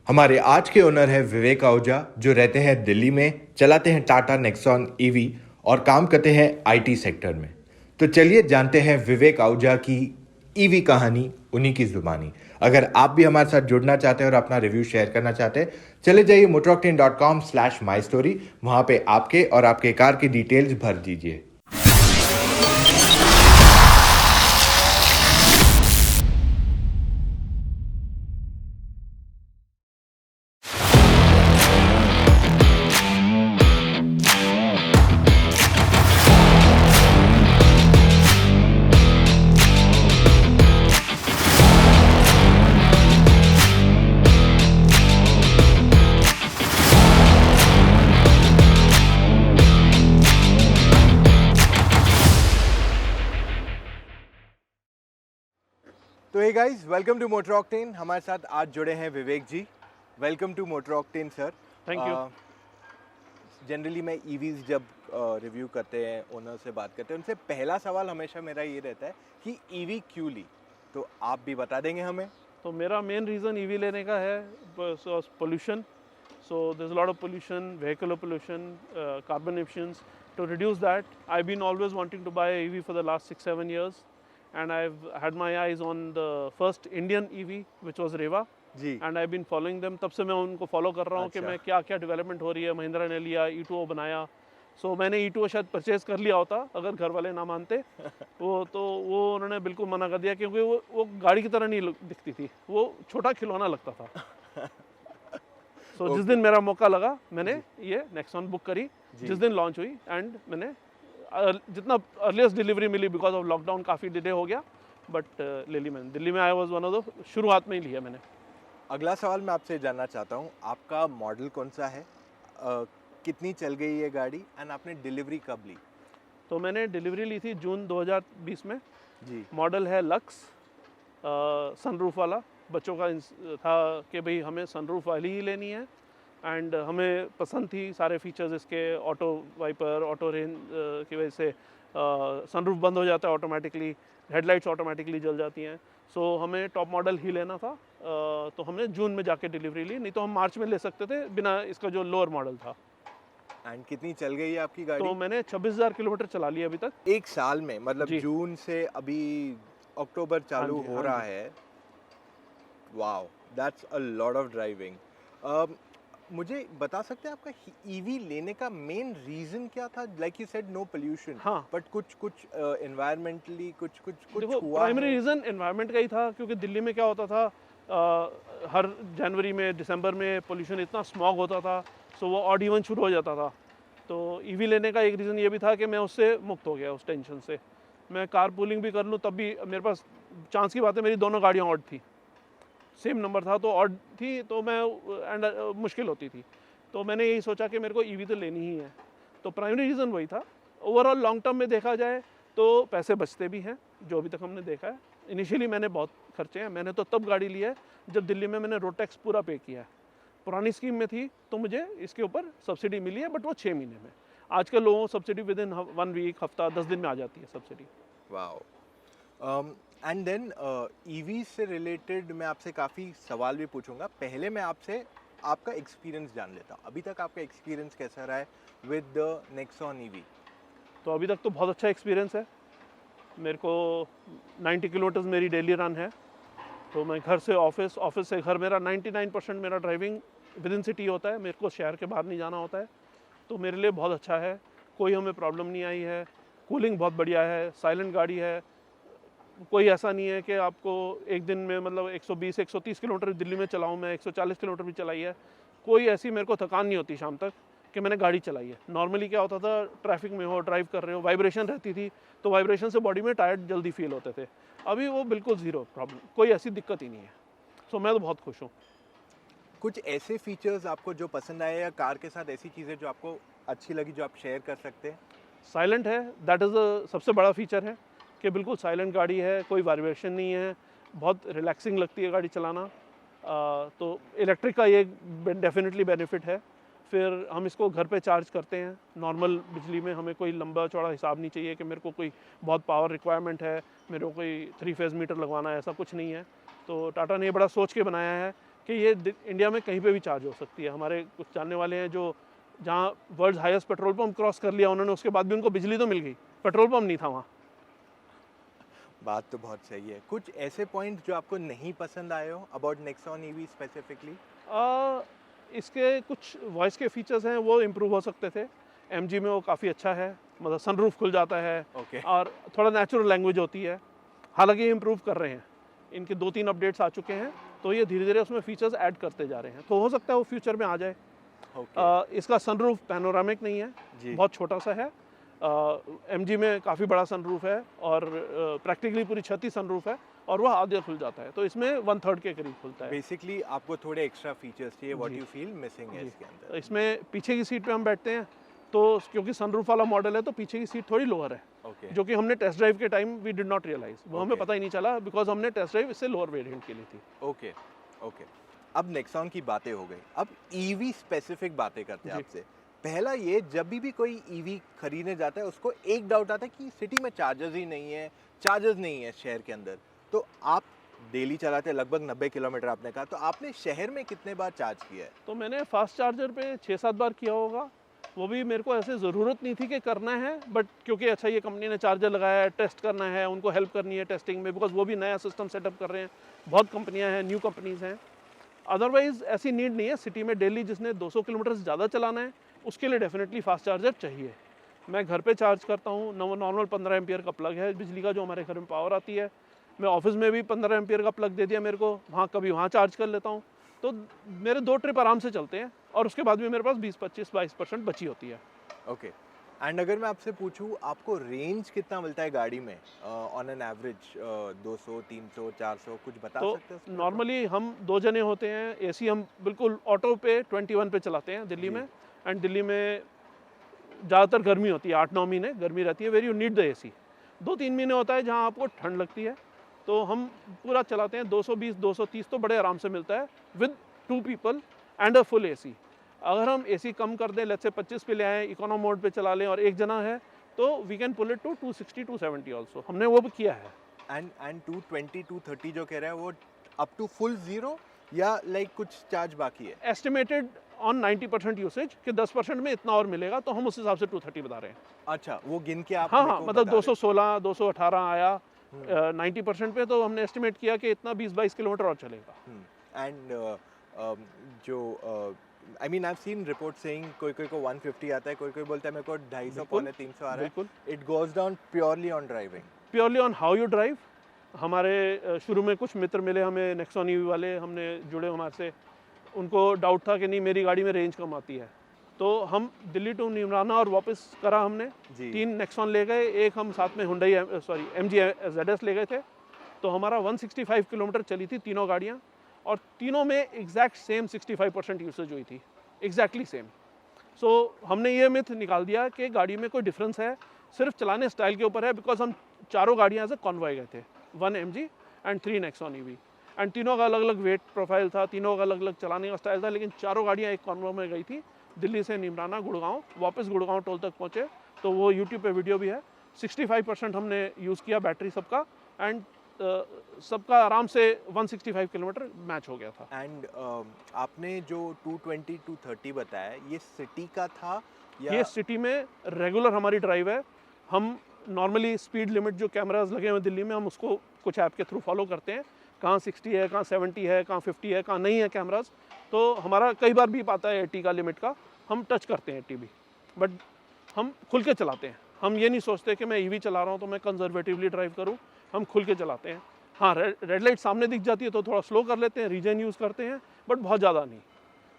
हमारे आज के ओनर है विवेक आहूजा, जो रहते हैं दिल्ली में, चलाते हैं टाटा नेक्सॉन ईवी और काम करते हैं आईटी सेक्टर में। तो चलिए जानते हैं विवेक आहूजा की ईवी कहानी उन्हीं की जुबानी। अगर आप भी हमारे साथ जुड़ना चाहते हैं और अपना रिव्यू शेयर करना चाहते हैं, चले जाइए motoroctane.com/mystory। वहां पे आपके और आपके कार की डिटेल्स भर दीजिए। तो hey guys, welcome to Motor Octane. हमारे साथ आज जुड़े हैं Vivek ji. Welcome to Motor Octane sir. Thank you. Generally मैं ईवीज जब रिव्यू करते हैं, ओनर से बात करते हैं, उनसे पहला सवाल हमेशा मेरा ये रहता है कि ईवी क्यों ली। तो आप भी बता देंगे हमें। तो मेरा मेन रीज़न ईवी लेने का है pollution. So there is lot of pollution, vehicle pollution, carbon emissions. To reduce that I been always wanting to buy EV for the last 6-7 years and I've had my eyes on the first Indian EV which was Reva ji. and I've been following them। तब से मैं उनको follow कर रहा हूँ कि अच्छा। मैं क्या क्या डेवलपमेंट हो रही है। महिंद्रा ने लिया, E2O बनाया। सो मैंने E2O शायद परचेज़ कर लिया होता अगर घर वाले ना मानते। वो उन्होंने बिल्कुल मना कर दिया क्योंकि वो गाड़ी की तरह नहीं दिखती थी, वो छोटा खिलौना लगता था। सो जिस दिन मेरा मौका लगा मैंने ये नेक्सॉन बुक करी जिस दिन लॉन्च हुई एंड मैंने जितना अर्लीस्ट डिलीवरी मिली, बिकॉज ऑफ लॉकडाउन काफ़ी डिले हो गया, बट ले ली मैंने। दिल्ली में I was one of the शुरुआत में ही लिया मैंने। अगला सवाल मैं आपसे जानना चाहता हूँ, आपका मॉडल कौन सा है, कितनी चल गई है गाड़ी, एंड आपने डिलीवरी कब ली? तो मैंने डिलीवरी ली थी जून 2020 में जी। मॉडल है लक्स, सनरूफ वाला। बच्चों का था कि भाई हमें सनरूफ वाली ही लेनी है एंड हमें पसंद थी सारे फीचर्स इसके। ऑटो वाइपर, ऑटो रेंज की वजह से सनरूफ बंद हो जाता है ऑटोमेटिकली, हेडलाइट्स ऑटोमेटिकली जल जाती हैं। सो हमें टॉप मॉडल ही लेना था, तो हमने जून में जाके डिलीवरी ली, नहीं तो हम मार्च में ले सकते थे बिना इसका जो लोअर मॉडल था। एंड कितनी चल गई है आपकी गाड़ी? तो मैंने 26,000 किलोमीटर चला लिया अभी तक। एक साल में, मतलब जी। जून से अभी अक्टूबर चालू हाँ जी, हो हाँ रहा जी। है। Wow, that's a lot of driving. मुझे बता सकते हैं आपका ईवी लेने का मेन रीजन क्या था? Like you said no pollution, हाँ, बट कुछ एनवायरमेंटली कुछ देखो हुआ प्राइमरी है? रीज़न एनवायरनमेंट का ही था, क्योंकि दिल्ली में क्या होता था, हर जनवरी में, दिसंबर में पोल्यूशन इतना स्मॉग होता था, सो वो ऑड इवन शुरू हो जाता था। तो ईवी लेने का एक रीज़न ये भी था कि मैं उससे मुक्त हो गया, उस टेंशन से। मैं कार पूलिंग भी कर लूँ तब भी मेरे पास चांस की बात है, मेरी दोनों गाड़ियाँ ऑड थी, सेम नंबर था तो ऑड थी, तो मैं एंड मुश्किल होती थी। तो मैंने यही सोचा कि मेरे को ईवी तो लेनी ही है। तो प्राइमरी रीज़न वही था। ओवरऑल लॉन्ग टर्म में देखा जाए तो पैसे बचते भी हैं, जो अभी तक हमने देखा है। इनिशियली मैंने बहुत खर्चे हैं, मैंने तो तब गाड़ी ली है जब दिल्ली में मैंने रोड टैक्स पूरा पे किया है। पुरानी स्कीम में थी तो मुझे इसके ऊपर सब्सिडी मिली है, बट वो 6 महीने में। आजकल लोगों को सब्सिडी विद इन 1 वीक, हफ्ता, 10 दिन में आ जाती है subsidy. Wow. And then EV से रिलेटेड मैं आपसे काफ़ी सवाल भी पूछूंगा। पहले मैं आपसे आपका एक्सपीरियंस जान लेता हूँ। अभी तक आपका एक्सपीरियंस कैसा रहा है विद द नेक्सॉन ईवी? तो अभी तक तो बहुत अच्छा एक्सपीरियंस है मेरे को। 90 किलोमीटर्स मेरी डेली रन है। तो मैं घर से ऑफिस, ऑफिस से घर, मेरा 99% मेरा ड्राइविंग विद इन सिटी होता है, मेरे को शहर के बाहर नहीं जाना होता है। तो मेरे लिए बहुत अच्छा है, कोई हमें प्रॉब्लम नहीं आई है। कूलिंग बहुत बढ़िया है, साइलेंट गाड़ी है। कोई ऐसा नहीं है कि आपको एक दिन में, मतलब 120-130 किलोमीटर दिल्ली में चलाऊँ मैं, 140 किलोमीटर भी चलाई है, कोई ऐसी मेरे को थकान नहीं होती शाम तक कि मैंने गाड़ी चलाई है। नॉर्मली क्या होता था, ट्रैफिक में हो, ड्राइव कर रहे हो, वाइब्रेशन रहती थी, तो वाइब्रेशन से बॉडी में टायर्ड जल्दी फील होते थे। अभी वो बिल्कुल ज़ीरो प्रॉब्लम, कोई ऐसी दिक्कत ही नहीं है। सो मैं तो बहुत खुश हूँ। कुछ ऐसे फीचर्स आपको जो पसंद आए, या कार के साथ ऐसी चीज़ें जो आपको अच्छी लगी जो आप शेयर कर सकते हैं? साइलेंट है, दैट इज़ द सबसे बड़ा फीचर है कि बिल्कुल साइलेंट गाड़ी है, कोई वाइब्रेशन नहीं है, बहुत रिलैक्सिंग लगती है गाड़ी चलाना। तो इलेक्ट्रिक का ये डेफिनेटली बेनिफिट है। फिर हम इसको घर पे चार्ज करते हैं नॉर्मल बिजली में, हमें कोई लंबा चौड़ा हिसाब नहीं चाहिए कि मेरे को कोई बहुत पावर रिक्वायरमेंट है, मेरे को कोई 3 फेज़ मीटर लगवाना है, ऐसा कुछ नहीं है। तो टाटा ने ये बड़ा सोच के बनाया है कि ये इंडिया में कहीं पे भी चार्ज हो सकती है। हमारे कुछ जानने वाले हैं जो जहाँ world highest petrol pump cross कर लिया उन्होंने, उसके बाद भी उनको बिजली तो मिल गई, पेट्रोल पंप नहीं था वहाँ। बात तो बहुत सही है। कुछ ऐसे पॉइंट जो आपको नहीं पसंद आए हो अबाउट नेक्सॉन ईवी स्पेसिफिकली? इसके कुछ वॉइस के फीचर्स हैं वो इम्प्रूव हो सकते थे। एमजी में वो काफ़ी अच्छा है, मतलब सनरूफ खुल जाता है और थोड़ा नेचुरल लैंग्वेज होती है। हालांकि ये इम्प्रूव कर रहे हैं, इनके 2-3 अपडेट्स आ चुके हैं, तो ये धीरे धीरे उसमें फीचर्स ऐड करते जा रहे हैं, तो हो सकता है वो फ्यूचर में आ जाए। इसका सनरूफ पैनोरामिक नहीं है, बहुत छोटा सा है। एमजी में काफ़ी बड़ा सनरूफ है और प्रैक्टिकली पूरी छत ही सनरूफ है और वह आधे खुल जाता है, तो इसमें 1/3 के करीब खुलता है। बेसिकली आपको थोड़े एक्स्ट्रा फीचर्स चाहिए, व्हाट यू फील मिसिंग है इसके अंदर। इसमें पीछे की सीट पे हम बैठते हैं, तो क्योंकि सनरूफ वाला मॉडल है तो पीछे की सीट थोड़ी लोअर है, जो कि हमने टेस्ट ड्राइव के time we did not realise, वो हमें पता ही नहीं चला बिकॉज हमने टेस्ट ड्राइव इससे लोअर वेरिएंट के लिए थी। ओके। अब नेक्सॉन की बातें हो गई, अब ईवी स्पेसिफिक बातें करते हैं आपसे। पहला ये, जब भी कोई ईवी खरीदने जाता है उसको एक डाउट आता है कि सिटी में चार्जर्स ही नहीं है, चार्जर्स नहीं है शहर के अंदर। तो आप डेली चलाते हैं, लगभग 90 किलोमीटर आपने कहा, तो आपने शहर में कितने बार चार्ज किया है? तो मैंने फास्ट चार्जर पे 6-7 बार किया होगा, वो भी मेरे को ऐसे ज़रूरत नहीं थी कि करना है, बट क्योंकि अच्छा ये कंपनी ने चार्जर लगाया है, टेस्ट करना है, उनको हेल्प करनी है टेस्टिंग में, बिकॉज वो भी नया सिस्टम सेटअप कर रहे हैं, बहुत कंपनियां हैं, न्यू कंपनीज़ हैं। अदरवाइज़ ऐसी नीड नहीं है। सिटी में डेली जिसने 200 किलोमीटर से ज़्यादा चलाना है उसके लिए डेफिनेटली फास्ट चार्जर चाहिए। मैं घर पे चार्ज करता हूँ, नॉर्मल 15 एम्पियर का प्लग है बिजली का जो हमारे घर में पावर आती है। मैं ऑफिस में भी 15 एम्पियर का प्लग दे दिया मेरे को, वहाँ कभी वहाँ चार्ज कर लेता हूँ, तो मेरे 2 ट्रिप आराम से चलते हैं और उसके बाद भी मेरे पास 20-25-22% बची होती है। ओके। एंड अगर मैं आपसे पूछूं आपको रेंज कितना मिलता है गाड़ी में ऑन एन एवरेज, 200, 300, 400, कुछ बता सकते हैं? तो नॉर्मली हम 2 जने होते हैं, एसी हम बिल्कुल ऑटो पे 21 पे चलाते हैं दिल्ली में। एंड दिल्ली में ज़्यादातर गर्मी होती है, 8-9 महीने गर्मी रहती है, where you need the AC. 2-3 महीने होता है जहाँ आपको ठंड लगती है, तो हम पूरा चलाते हैं। 220-230 तो बड़े आराम से मिलता है with 2 people and a full AC. अगर हम एसी कम कर दें, लेट्स से 25 पे ले आएँ, इकोनॉम मोड पे चला लें और एक जना है, तो we can pull it to 260-270 also, हमने वो भी किया है। एंड 220-230 जो कह रहा है वो अप टू फुल जीरो या लाइक कुछ चार्ज बाकी है? एस्टिमेटेड ऑन 90% यूसेज कि 10% में इतना और मिलेगा, तो हम उस हिसाब से 230 बता रहे हैं। अच्छा, वो गिन के आप? हाँ, मतलब 216, 218 आया 90% पे, तो हमने एस्टिमेट किया कि इतना 20-22 किलोमीटर और चलेगा। एंड जो I mean I have seen report saying कोई को 150 आता है, कोई बोलता है मेरे को 250-300 आ रहा है। It goes down purely on driving, purely on how you drive. हमारे शुरू में कुछ मित्र मिले हमें नेक्सॉन ईवी वाले, हमने जुड़े हमारे से, उनको डाउट था कि नहीं मेरी गाड़ी में रेंज कम आती है, तो हम दिल्ली टू निमराना और वापस करा हमने। 3 नेक्सॉन ले गए, एक हम साथ में हुंडई MG ZS ले गए थे, तो हमारा 165 किलोमीटर चली थी तीनों गाड़ियाँ, और तीनों में एग्जैक्ट सेम 65% यूसेज हुई थी, एग्जैक्टली सेम। सो हमने ये मिथ निकाल दिया कि गाड़ी में कोई डिफरेंस है, सिर्फ चलाने स्टाइल के ऊपर है, बिकॉज हम चारों गाड़ियाँ से कॉन्वॉय गए थे, 1 MG and 3 Nexon EV, and तीनों का अलग अलग वेट प्रोफाइल था, तीनों का अलग अलग चलाने का स्टाइल था, लेकिन चारों गाड़ियाँ एक कॉन्वॉय में गई थी, दिल्ली से निमराना, गुड़गांव, वापस गुड़गांव टोल तक पहुँचे, तो वो यूट्यूब पे वीडियो भी है। 65% हमने यूज़ किया बैटरी सबका, एंड सबका आराम से 165 किलोमीटर मैच हो गया था। एंड आपने जो 220-230 बताया, ये सिटी का था या? ये सिटी में रेगुलर हमारी ड्राइव है। हम नॉर्मली स्पीड लिमिट जो कैमराज लगे हुए दिल्ली में, हम उसको कुछ ऐप के थ्रू फॉलो करते हैं, कहाँ 60 है, कहाँ 70 है, कहाँ 50 है, कहाँ नहीं है कैमराज, तो हमारा कई बार भी पाता है 80 का लिमिट का, हम टच करते हैं 80 भी, बट हम खुल के चलाते हैं। हम ये नहीं सोचते कि मैं ईवी चला रहा हूँ तो मैं कंजर्वेटिवली ड्राइव करूँ, हम खुल के चलाते हैं। हाँ, रेड लाइट सामने दिख जाती है तो थोड़ा स्लो कर लेते हैं, रीजन यूज़ करते हैं, बट बहुत ज़्यादा नहीं।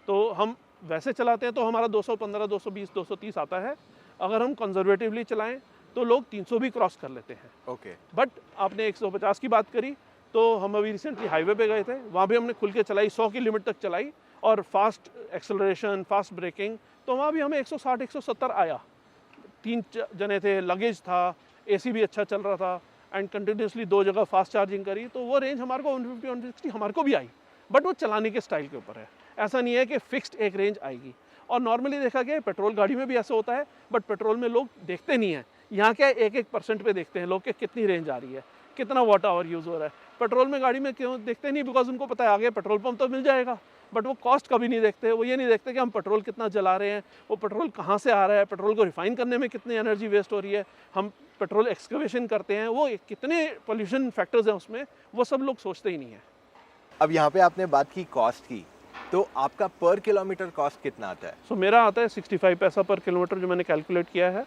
तो हम वैसे चलाते हैं तो हमारा 215, 220, 230 आता है। अगर हम कंजर्वेटिवली चलाएं तो लोग 300 भी क्रॉस कर लेते हैं। ओके। बट आपने 150 की बात करी, तो हम अभी रिसेंटली हाईवे पे गए थे, वहाँ भी हमने खुल के चलाई, 100 की लिमिट तक चलाई, और फास्ट एक्सेलरेशन, फास्ट ब्रेकिंग, तो वहाँ भी हमें 160, 170 आया। 3 जने थे, लगेज था, एसी भी अच्छा चल रहा था, एंड कंटिन्यूसली 2 जगह फास्ट चार्जिंग करी, तो वो रेंज हमारे को 150, 160 हमारे को भी आई, बट वो चलाने के स्टाइल के ऊपर है। ऐसा नहीं है कि फिक्स्ड एक रेंज आएगी। और नॉर्मली देखा गया पेट्रोल गाड़ी में भी ऐसा होता है, बट पेट्रोल में लोग देखते नहीं हैं, यहाँ क्या 1-1% पे देखते हैं लोग कि कितनी रेंज आ रही है। कितना वाट आवर यूज़ हो रहा है। पेट्रोल में गाड़ी में क्यों देखते नहीं, बिकॉज उनको पता है आगे पेट्रोल पंप तो मिल जाएगा, बट वो कॉस्ट कभी नहीं देखते। वो ये नहीं देखते कि हम पेट्रोल कितना जला रहे हैं, वो पेट्रोल कहाँ से आ रहा है, पेट्रोल को रिफाइन करने में कितनी एनर्जी वेस्ट हो रही है, हम पेट्रोल एक्सकवेशन करते हैं, वो कितने पोल्यूशन फैक्टर्स हैं उसमें, वो सब लोग सोचते ही नहीं है। अब यहाँ पे आपने बात की कॉस्ट की, तो आपका पर किलोमीटर कॉस्ट कितना आता है? सो मेरा आता है 65 पैसा पर किलोमीटर, जो मैंने कैलकुलेट किया है,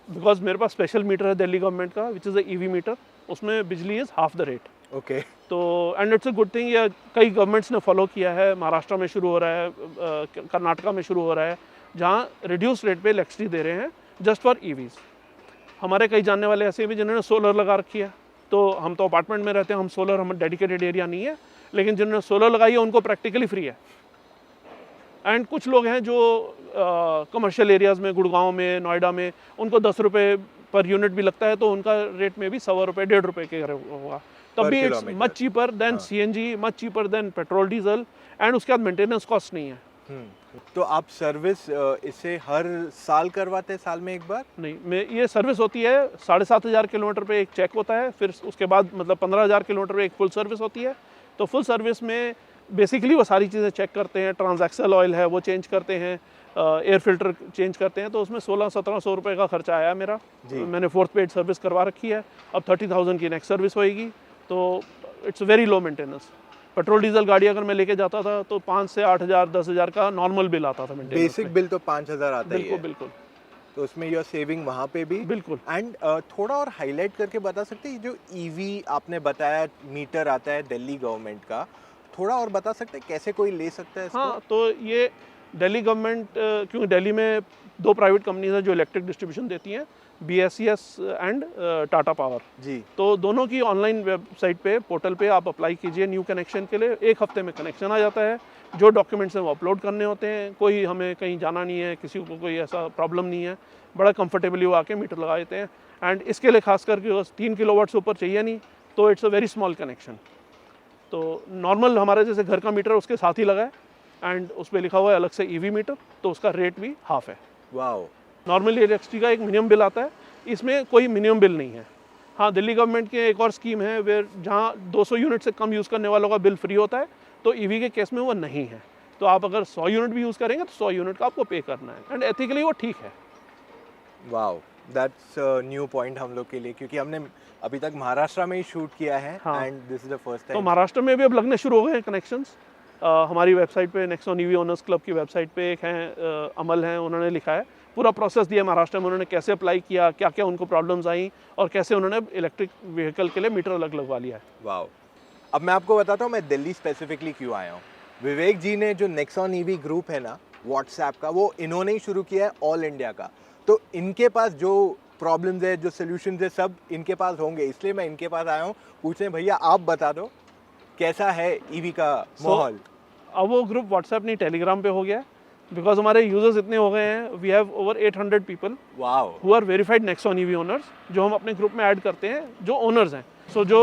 बिकॉज मेरे पास स्पेशल मीटर है दिल्ली गवर्नमेंट का, which is a EV meter, उसमें बिजली is half the rate. Okay. तो and it's a good thing, ये कई गवर्नमेंट्स ने फॉलो किया है। महाराष्ट्र में शुरू हो रहा है, कर्नाटका में शुरू हो रहा है, जहाँ रिड्यूस रेट पे इलेक्ट्रिसिटी दे रहे हैं जस्ट फॉर ईवीज़। हमारे कई जानने वाले ऐसे भी जिन्होंने सोलर लगा रखी है, तो हम तो अपार्टमेंट में रहते हैं, हम सोलर, हम डेडिकेटेड एरिया नहीं है, लेकिन जिन्होंने सोलर लगाई है उनको प्रैक्टिकली फ्री है। एंड कुछ लोग हैं जो कमर्शियल एरियाज़ में, गुड़गांव में, नोएडा में, उनको 10 रुपये पर यूनिट भी लगता है, तो उनका रेट में भी 100 रुपये, 1.5 रुपये के होगा। तब भी it's much cheaper than CNG, much cheaper than petrol diesel, and उसके बाद मेंटेनेंस कॉस्ट नहीं है। तो आप सर्विस इसे हर साल करवाते हैं, साल में एक बार? नहीं, ये सर्विस होती है 7,500 किलोमीटर पे एक चेक होता है, फिर उसके बाद मतलब 15,000 किलोमीटर पे एक फुल सर्विस होती है। तो फुल सर्विस में बेसिकली वो सारी चीज़ें चेक करते हैं, ट्रांजैक्शनल ऑयल है वो चेंज करते हैं, एयर फिल्टर चेंज करते हैं, तो उसमें 1600-1700 रुपये का खर्चा आया मेरा। मैंने 4th पेड सर्विस करवा रखी है, अब 30,000 की नेक्स्ट सर्विस होएगी, तो it's very low maintenance. Petrol diesel गाड़ी अगर मैं लेके जाता था तो 5 से 8,000, 10,000 का नॉर्मल बिल आता था मेंटेनेंस। बेसिक बिल तो 5,000 आता ही है। बिल्कुल। तो उसमें यू आर सेविंग वहाँ पे भी। बिल्कुल। एंड थोड़ा और हाईलाइट करके बता सकते हैं, जो ईवी आपने बताया मीटर आता है दिल्ली गवर्नमेंट का, थोड़ा और बता सकते हैं कैसे कोई ले सकता है इसको? हाँ, तो ये दिल्ली गवर्नमेंट, क्योंकि दिल्ली में 2 प्राइवेट कंपनीज हैं जो इलेक्ट्रिक डिस्ट्रीब्यूशन देती हैं, BSES एंड टाटा पावर जी। तो दोनों की ऑनलाइन वेबसाइट पे, पोर्टल पे आप अप्लाई कीजिए न्यू कनेक्शन के लिए। 1 हफ्ते में कनेक्शन आ जाता है, जो डॉक्यूमेंट्स हैं वो अपलोड करने होते हैं, कोई हमें कहीं जाना नहीं है, किसी को कोई ऐसा प्रॉब्लम नहीं है, बड़ा कंफर्टेबली वो आके मीटर लगा देते हैं। एंड इसके लिए खास करके 3 किलोवाट से ऊपर चाहिए नहीं, तो it's a very small connection. तो नॉर्मल हमारे जैसे घर का मीटर उसके साथ ही लगा है, एंड उस पर लिखा हुआ है अलग से ईवी मीटर, तो उसका रेट भी हाफ है। वाओ। नॉर्मली इलेक्ट्रिसिटी का एक मिनिमम बिल आता है, इसमें कोई मिनिमम बिल नहीं है। हाँ, दिल्ली गवर्नमेंट की एक और स्कीम है वेयर जहाँ 200 यूनिट से कम यूज़ करने वालों का बिल फ्री होता है, तो ईवी के केस में वो नहीं है। तो आप अगर 100 यूनिट भी यूज़ करेंगे तो 100 यूनिट का आपको पे करना है, एंड एथिकली वो ठीक है। वाओ, दैट्स न्यू पॉइंट हम लोग के लिए, क्योंकि हमने अभी तक महाराष्ट्र में ही शूट किया है, and this is the first time. तो महाराष्ट्र में भी अब लगने शुरू हो गए हैं कनेक्शंस। हमारी वेबसाइट पे, नेक्सॉन ईवी ओनर्स क्लब की वेबसाइट पे एक हैं, अमल हैं, उन्होंने लिखा है, पूरा प्रोसेस दिया महाराष्ट्र में, उन्होंने कैसे अप्लाई किया, क्या क्या उनको प्रॉब्लम्स आई, और कैसे उन्होंने इलेक्ट्रिक व्हीकल के लिए मीटर अलग लगवा लिया है। वाओ। अब मैं आपको बताता हूँ मैं दिल्ली स्पेसिफिकली क्यों आया हूँ। विवेक जी ने जो नेक्सॉन ईवी ग्रुप है ना व्हाट्सएप का, वो इन्होंने ही शुरू किया है ऑल इंडिया का। तो इनके पास जो प्रॉब्लम्स है, जो सोल्यूशंस है, सब इनके पास होंगे, इसलिए मैं इनके पास आया हूँ पूछने, भैया आप बता दो कैसा है ईवी का माहौल। अब वो ग्रुप व्हाट्सएप नहीं, टेलीग्राम पे हो गया है, बिकॉज हमारे यूजर्स इतने हो गए हैं। We have over 800 people who are verified Nexon EV owners, जो हम अपने ग्रुप में ऐड करते हैं, जो ओनर्स हैं। सो जो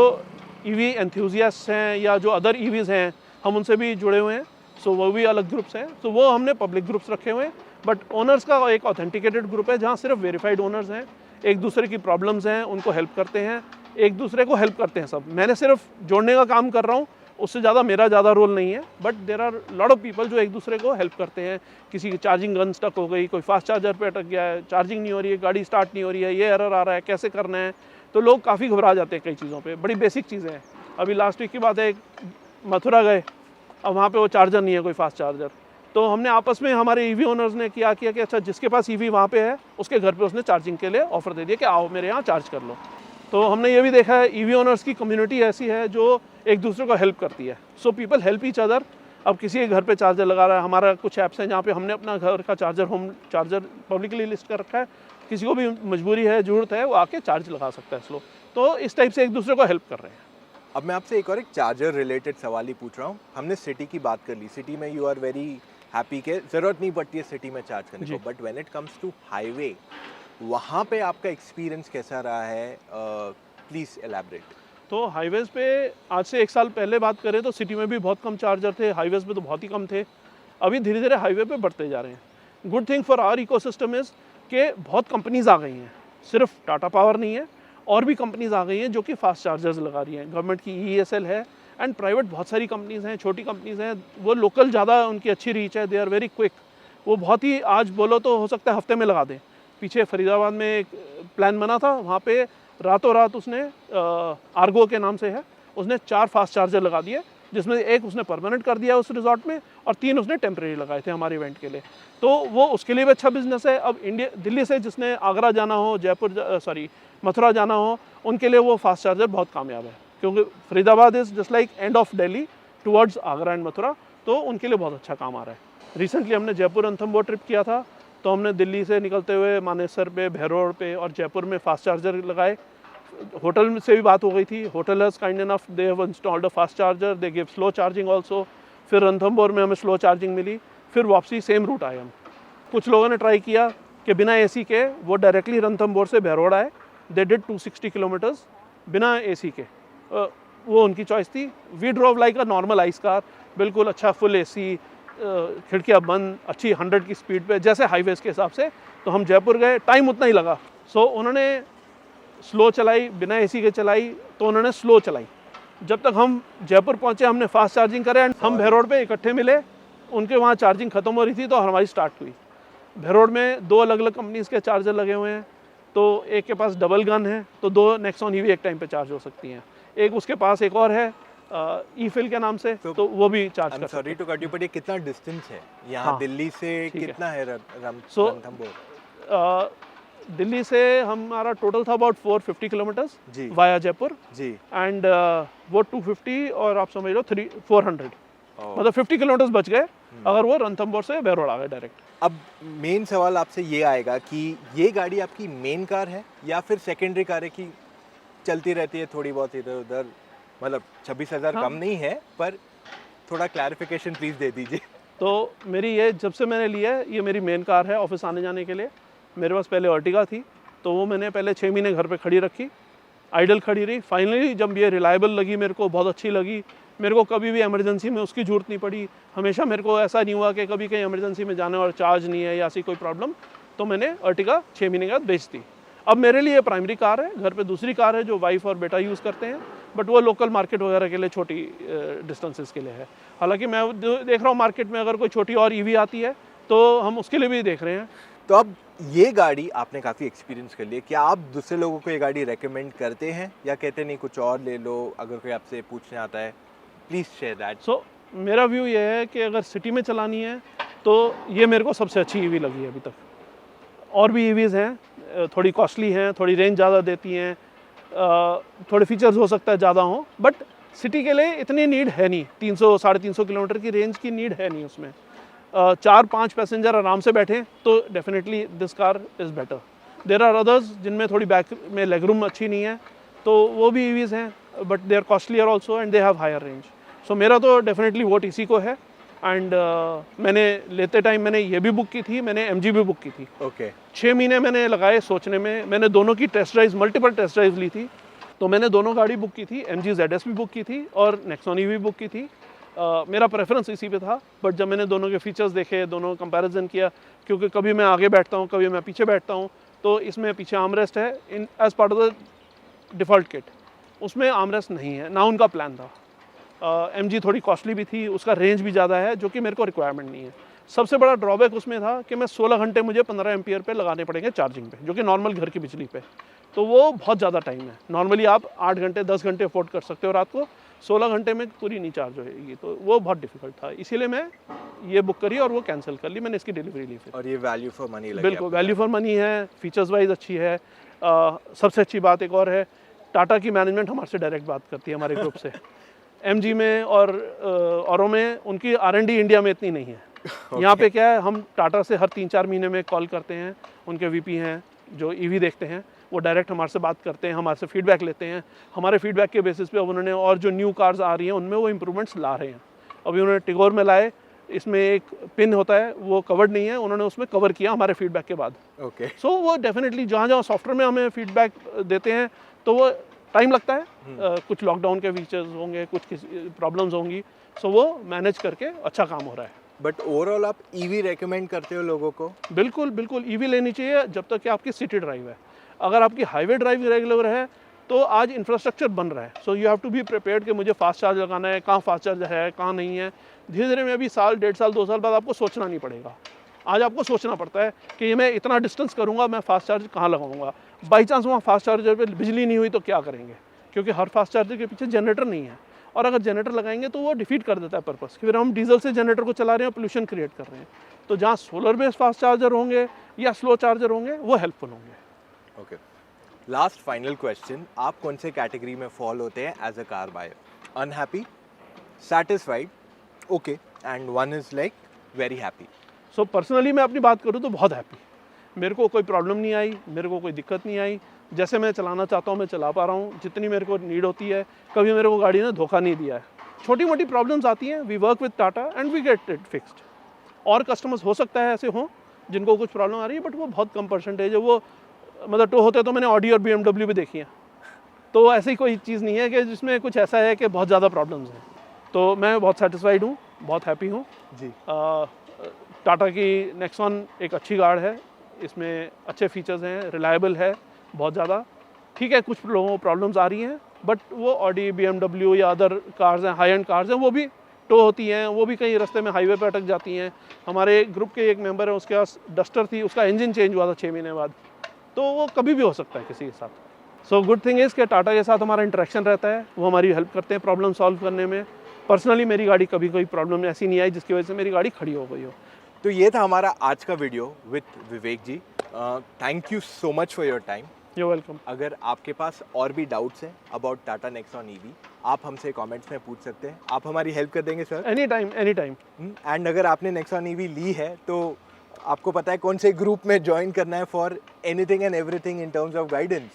ईवी एंथुजियास्ट हैं या जो अदर ईवीज हैं, हम उनसे भी जुड़े हुए हैं, सो वो भी अलग ग्रुप्स हैं। तो वो हमने पब्लिक ग्रुप्स रखे हुए हैं, बट ओनर्स का एक ऑथेंटिकेटेड ग्रुप है जहाँ सिर्फ वेरीफाइड ओनर्स हैं, एक दूसरे की प्रॉब्लम्स हैं उनको हेल्प करते हैं, एक दूसरे को हेल्प करते हैं सब। मैंने सिर्फ जोड़ने का काम कर रहा हूँ, उससे ज़्यादा मेरा ज़्यादा रोल नहीं है, but there are lot of people जो एक दूसरे को हेल्प करते हैं। किसी की चार्जिंग गन स्टक हो गई, कोई फास्ट चार्जर पे अटक गया है, चार्जिंग नहीं हो रही है, गाड़ी स्टार्ट नहीं हो रही है, ये एरर आ रहा है, कैसे करना है, तो लोग काफ़ी घबरा जाते हैं कई चीज़ों पे। बड़ी बेसिक चीज़ें हैं। अभी लास्ट वीक की बात है, मथुरा गए, अब वहाँ पे वो चार्जर नहीं है, कोई फास्ट चार्जर, तो हमने आपस में हमारे ईवी ओनर्स ने क्या किया कि अच्छा जिसके पास ईवी वहाँ पे है उसके घर पे उसने चार्जिंग के लिए ऑफर दे दिया कि आओ मेरे यहाँ चार्ज कर लो। तो हमने ये भी देखा है ईवी ओनर्स की कम्युनिटी ऐसी है जो एक दूसरे को हेल्प करती है। So people help each other. अब किसी के घर पे चार्जर लगा रहा है, हमारा कुछ ऐप्स हैं जहाँ पे हमने अपना घर का charger, home charger publicly list कर रखा है, किसी को भी मजबूरी है, ज़रूरत है, वो आके चार्ज लगा सकता है स्लो। तो इस टाइप से एक दूसरे को हेल्प कर रहे हैं। अब मैं आपसे एक और चार्जर रिलेटेड सवाल ही पूछ रहा हूँ। हमने सिटी की बात कर ली, सिटी में यू आर वेरी हैप्पी के ज़रूरत नहीं पड़ती है सिटी में चार्ज करने को, but when it comes to highway, वहाँ पे आपका एक्सपीरियंस कैसा रहा है? Please elaborate. तो हाईवेज़ पे आज से 1 साल पहले बात करें तो सिटी में भी बहुत कम चार्जर थे, हाईवेज़ पे तो बहुत ही कम थे। अभी धीरे धीरे हाईवे पे बढ़ते जा रहे हैं। Good thing for our ecosystem is कि बहुत कंपनीज आ गई हैं, सिर्फ टाटा पावर नहीं है, और भी कंपनीज आ गई हैं जो कि फास्ट चार्जर्स लगा रही हैं। गवर्नमेंट की ESL है एंड प्राइवेट बहुत सारी कंपनीज हैं, छोटी कंपनीज हैं, वो लोकल ज़्यादा उनकी अच्छी रीच है, दे आर वेरी क्विक। वो बहुत ही, आज बोलो तो हो सकता है हफ्ते में लगा दें। पीछे फरीदाबाद में एक प्लान बना था, वहाँ पे रातों रात उसने आर्गो के नाम से है, उसने 4 फास्ट चार्जर लगा दिए, जिसमें एक उसने परमानेंट कर दिया उस रिजॉर्ट में और 3 उसने टेम्परेरी लगाए थे हमारे इवेंट के लिए। तो वो उसके लिए भी अच्छा बिजनेस है। अब दिल्ली से जिसने आगरा जाना हो, मथुरा जाना हो, उनके लिए वो फास्ट चार्जर बहुत कामयाब है, क्योंकि Faridabad is just like end of Delhi towards Agra and Mathura, तो उनके लिए बहुत अच्छा काम आ रहा है। रिसेंटली हमने जयपुर रणथंबोर ट्रिप किया था, तो हमने दिल्ली से निकलते हुए मानेसर पे, भैरोड़ पे और जयपुर में फास्ट चार्जर लगाए। होटल से भी बात हो गई थी, hotel has kind enough, they have installed a fast charger, they give slow charging also. फिर रणथंबोर में हमें स्लो चार्जिंग मिली, फिर वापसी सेम रूट आए हम। कुछ लोगों ने ट्राई किया कि बिना AC के वो डायरेक्टली रणथंबोर से भैरोड़ आए, दे डिड 260 किलोमीटर्स बिना AC के, वो उनकी चॉइस थी। We drove like a normal ICE car, बिल्कुल अच्छा फुल AC, खिड़कियाँ बंद, अच्छी 100 की स्पीड पे, जैसे हाईवेज के हिसाब से। तो हम जयपुर गए, टाइम उतना ही लगा। सो उन्होंने स्लो चलाई, बिना AC के चलाई, तो उन्होंने स्लो चलाई। जब तक हम जयपुर पहुँचे हमने फास्ट चार्जिंग करे एंड हम भैरोड़ पे इकट्ठे मिले, उनके वहाँ चार्जिंग ख़त्म हो रही थी तो हमारी स्टार्ट हुई। भैरोड़ में 2 अलग अलग कंपनीज़ के चार्जर लगे हुए हैं, तो एक के पास डबल गन है, तो 2 नेक्सॉन EV एक टाइम पे चार्ज हो सकती हैं। एक उसके पास एक और है E-Fill के नाम से, तो वो भी चार्ज कर। Sorry to cut you, but ये कितना डिस्टेंस है यहाँ? हाँ, दिल्ली से कितना है So, रणथंबोर? दिल्ली से हमारा टोटल था about 450 kilometres ji via Jaipur ji. And वो 250 और आप समझ लो 400, मतलब 50 किलोमीटर्स बच गए अगर वो रणथंबोर से भैरोड़ आ गए डायरेक्ट। अब मेन सवाल आपसे ये आएगा कि ये गाड़ी आपकी मेन कार है या फिर सेकेंडरी कार है कि चलती रहती है थोड़ी बहुत इधर उधर? मतलब 26,000 हाँ। कम नहीं है, पर थोड़ा क्लैरिफिकेशन प्लीज़ दे दीजिए। तो मेरी ये, जब से मैंने लिया है, ये मेरी मेन कार है ऑफिस आने जाने के लिए। मेरे पास पहले अर्टिगा थी, तो वो मैंने पहले 6 महीने घर पे खड़ी रखी, आइडल खड़ी रही। फाइनली जब ये रिलायबल लगी, मेरे को बहुत अच्छी लगी, मेरे को कभी भी इमरजेंसी में उसकी ज़रूरत नहीं पड़ी। हमेशा मेरे को ऐसा नहीं हुआ कि कभी कहीं इमरजेंसी में जाना और चार्ज नहीं है या ऐसी कोई प्रॉब्लम, तो मैंने अर्टिगा 6 महीने के बाद बेच दी। अब मेरे लिए प्राइमरी कार है, घर पे दूसरी कार है जो वाइफ और बेटा यूज़ करते हैं, बट वो लोकल मार्केट वगैरह के लिए, छोटी डिस्टेंसेस के लिए है। हालांकि मैं देख रहा हूँ मार्केट में अगर कोई छोटी और EV आती है तो हम उसके लिए भी देख रहे हैं। तो अब ये गाड़ी आपने काफ़ी एक्सपीरियंस कर लिया, क्या आप दूसरे लोगों को ये गाड़ी रेकमेंड करते हैं या कहते नहीं कुछ और ले लो? अगर कोई आपसे पूछने आता है, प्लीज़ शेयर दैट। सो मेरा व्यू ये है कि अगर सिटी में चलानी है तो ये मेरे को सबसे अच्छी EV लगी है अभी तक। और भी EVs हैं, थोड़ी कॉस्टली हैं, थोड़ी रेंज ज़्यादा देती हैं, थोड़े फीचर्स हो सकता है ज़्यादा हों, बट सिटी के लिए इतनी नीड है नहीं। 300-350 किलोमीटर की रेंज की नीड है नहीं उसमें। 4-5 पैसेंजर आराम से बैठें तो definitely this car is better. There are others जिनमें थोड़ी बैक में लेग रूम अच्छी नहीं है, तो वो भी EVs हैं, but they are costlier also and they have higher range. So मेरा तो डेफिनेटली वोट इसी को है। एंड मैंने लेते टाइम मैंने ये भी बुक की थी, मैंने MG भी बुक की थी। ओके 6 महीने मैंने लगाए सोचने में। मैंने दोनों की test drive, multiple test drive ली थी, तो मैंने दोनों गाड़ी बुक की थी। MG ZS भी बुक की थी और नेक्सॉन EV भी बुक की थी। मेरा प्रेफरेंस इसी पे था, बट जब मैंने दोनों के फीचर्स देखे, दोनों कंपैरिजन किया, क्योंकि कभी मैं आगे बैठता हूँ, कभी मैं पीछे बैठता हूँ, तो इसमें पीछे आर्मरेस्ट है in as part of the default kit, उसमें आर्मरेस्ट नहीं है, ना उनका प्लान था। MG थोड़ी कॉस्टली भी थी, उसका रेंज भी ज़्यादा है, जो कि मेरे को रिक्वायरमेंट नहीं है। सबसे बड़ा ड्रॉबैक उसमें था कि मैं 16 घंटे मुझे 15 एम्पियर पे लगाने पड़ेंगे चार्जिंग पे, जो कि नॉर्मल घर की बिजली पे, तो वो बहुत ज़्यादा टाइम है। नॉर्मली आप 8 घंटे 10 घंटे अफोर्ड कर सकते हो रात को, 16 घंटे में पूरी नहीं चार्ज होएगी, तो वो बहुत डिफिकल्ट था। इसीलिए मैं ये बुक करी और वो कैंसिल कर ली, मैंने इसकी डिलीवरी ली फिर। और ये वैल्यू फॉर मनी लगी? बिल्कुल वैल्यू फॉर मनी है, फीचर्स वाइज अच्छी है। सबसे अच्छी बात एक और है, टाटा की मैनेजमेंट हमारे से डायरेक्ट बात करती है, हमारे ग्रुप से। MG में और औरों में उनकी R&D इंडिया में इतनी नहीं है। यहाँ पे क्या है, हम टाटा से हर 3-4 महीने में कॉल करते हैं, उनके VP हैं जो EV देखते हैं, वो डायरेक्ट हमारे से बात करते हैं, हमारे से फीडबैक लेते हैं। हमारे फीडबैक के बेसिस पे अब उन्होंने और जो न्यू कार्स आ रही हैं उनमें वो इम्प्रूवमेंट्स ला रहे हैं। अभी उन्होंने टिगोर में लाए, इसमें एक पिन होता है वो कवर्ड नहीं है, उन्होंने उसमें कवर किया हमारे फीडबैक के बाद। ओके सो वो डेफिनेटली जहाँ जहाँ सॉफ्टवेयर में हमें फीडबैक देते हैं तो वो टाइम लगता है, कुछ लॉकडाउन के फीचर्स होंगे, कुछ प्रॉब्लम्स होंगी, सो वो मैनेज करके अच्छा काम हो रहा है। बट ओवरऑल आप EV रेकमेंड करते हो लोगों को? बिल्कुल बिल्कुल EV लेनी चाहिए जब तक कि आपकी सिटी ड्राइव है। अगर आपकी हाईवे ड्राइव रेगुलर है तो आज इंफ्रास्ट्रक्चर बन रहा है, so you have to be prepared कि मुझे फास्ट चार्ज लगाना है, कहाँ फास्ट चार्ज है कहाँ नहीं है। धीरे धीरे में अभी साल, 1.5 साल, 2 साल बाद आपको सोचना नहीं पड़ेगा। आज आपको सोचना पड़ता है कि ये मैं इतना डिस्टेंस करूँगा, मैं फास्ट चार्ज कहाँ लगाऊंगा। बाई चांस वहाँ फास्ट चार्जर पे बिजली नहीं हुई तो क्या करेंगे, क्योंकि हर फास्ट चार्जर के पीछे जनरेटर नहीं है, और अगर जनरेटर लगाएंगे तो वो डिफीट कर देता है पर्पस कि फिर हम डीजल से जनरेटर को चला रहे हैं, पोल्यूशन क्रिएट कर रहे हैं। तो जहाँ सोलर बेस्ड फास्ट चार्जर होंगे या स्लो चार्जर होंगे वो हेल्पफुल होंगे। ओके, लास्ट फाइनल क्वेश्चन, आप कौन से कैटेगरी में फॉल होते हैं as a car buyer? Unhappy, satisfied, okay, and one is like very happy? So personally मैं अपनी बात करूँ तो बहुत हैप्पी, मेरे को कोई प्रॉब्लम नहीं आई, मेरे को कोई दिक्कत नहीं आई। जैसे मैं चलाना चाहता हूँ मैं चला पा रहा हूँ, जितनी मेरे को नीड होती है। कभी मेरे को गाड़ी ने धोखा नहीं दिया है। छोटी मोटी प्रॉब्लम्स आती हैं, we work with Tata and we get it fixed. और कस्टमर्स हो सकता है ऐसे हों जिनको कुछ प्रॉब्लम आ रही है, बट वो बहुत कम परसेंटेज है। वो मतलब टो होते तो मैंने ऑडी और BMW भी देखी हैं, तो ऐसी कोई चीज़ नहीं है कि जिसमें कुछ ऐसा है कि बहुत ज़्यादा प्रॉब्लम्स हैं। तो मैं बहुत सेटिस्फाइड हूँ, बहुत हैप्पी हूँ जी। टाटा की नेक्सॉन एक अच्छी कार है, इसमें अच्छे फीचर्स हैं, रिलायबल है बहुत ज़्यादा। ठीक है, कुछ लोगों को प्रॉब्लम्स आ रही हैं, बट वो ऑडी, BMW या अदर कार्स हैं, हाई एंड कार्स हैं, वो भी टो होती हैं, वो भी कहीं रास्ते में हाईवे पे अटक जाती हैं। हमारे ग्रुप के एक मेंबर है, उसके पास डस्टर थी, उसका इंजन चेंज हुआ था 6 महीने बाद, तो वो कभी भी हो सकता है किसी के साथ। सो गुड थिंग इज़ कि टाटा के साथ हमारा इंटरेक्शन रहता है, वो हमारी हेल्प करते हैं प्रॉब्लम सॉल्व करने में। पर्सनली मेरी गाड़ी कभी कोई प्रॉब्लम ऐसी नहीं आई जिसकी वजह से मेरी गाड़ी खड़ी हो गई हो। तो ये था हमारा आज का video with Vivek ji. Thank you so much for your time. You welcome. अगर आपके पास और भी डाउट्स हैं अबाउट टाटा नेक्सॉन ईवी, आप हमसे कमेंट्स में पूछ सकते हैं। आप हमारी हेल्प कर देंगे sir? Any time, any time. And अगर आपने नेक्सॉन ईवी ली है तो आपको पता है कौन से ग्रुप में ज्वाइन करना है for anything and everything in terms of guidance?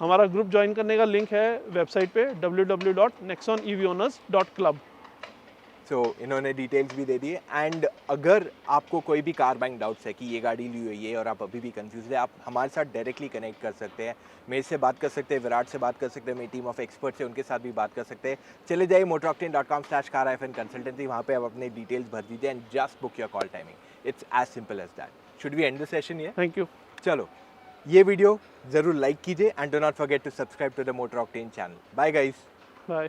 हमारा ग्रुप ज्वाइन करने का लिंक है वेबसाइट पे www.nexonevowners.club। सो इन्होंने डिटेल्स भी दे दिए। एंड अगर आपको कोई भी कार बाइंग डाउट्स है कि ये गाड़ी ली हुई है और आप अभी भी कंफ्यूज है, आप हमारे साथ डायरेक्टली कनेक्ट कर सकते हैं। मेरे से बात कर सकते हैं, विराट से बात कर सकते हैं, मेरी टीम ऑफ एक्सपर्ट्स है उनके साथ भी बात कर सकते हैं। चले जाइए motoroctane.com/car-consultancy, वहाँ पे आप अपने डिटेल्स भर दीजिए and just book your call timing. It's as simple as that. Should we end the session here? Thank you. चलो, ये वीडियो ज़रूर लाइक कीजिए and do not forget to subscribe to the Motor Octane channel. Bye guys. Bye.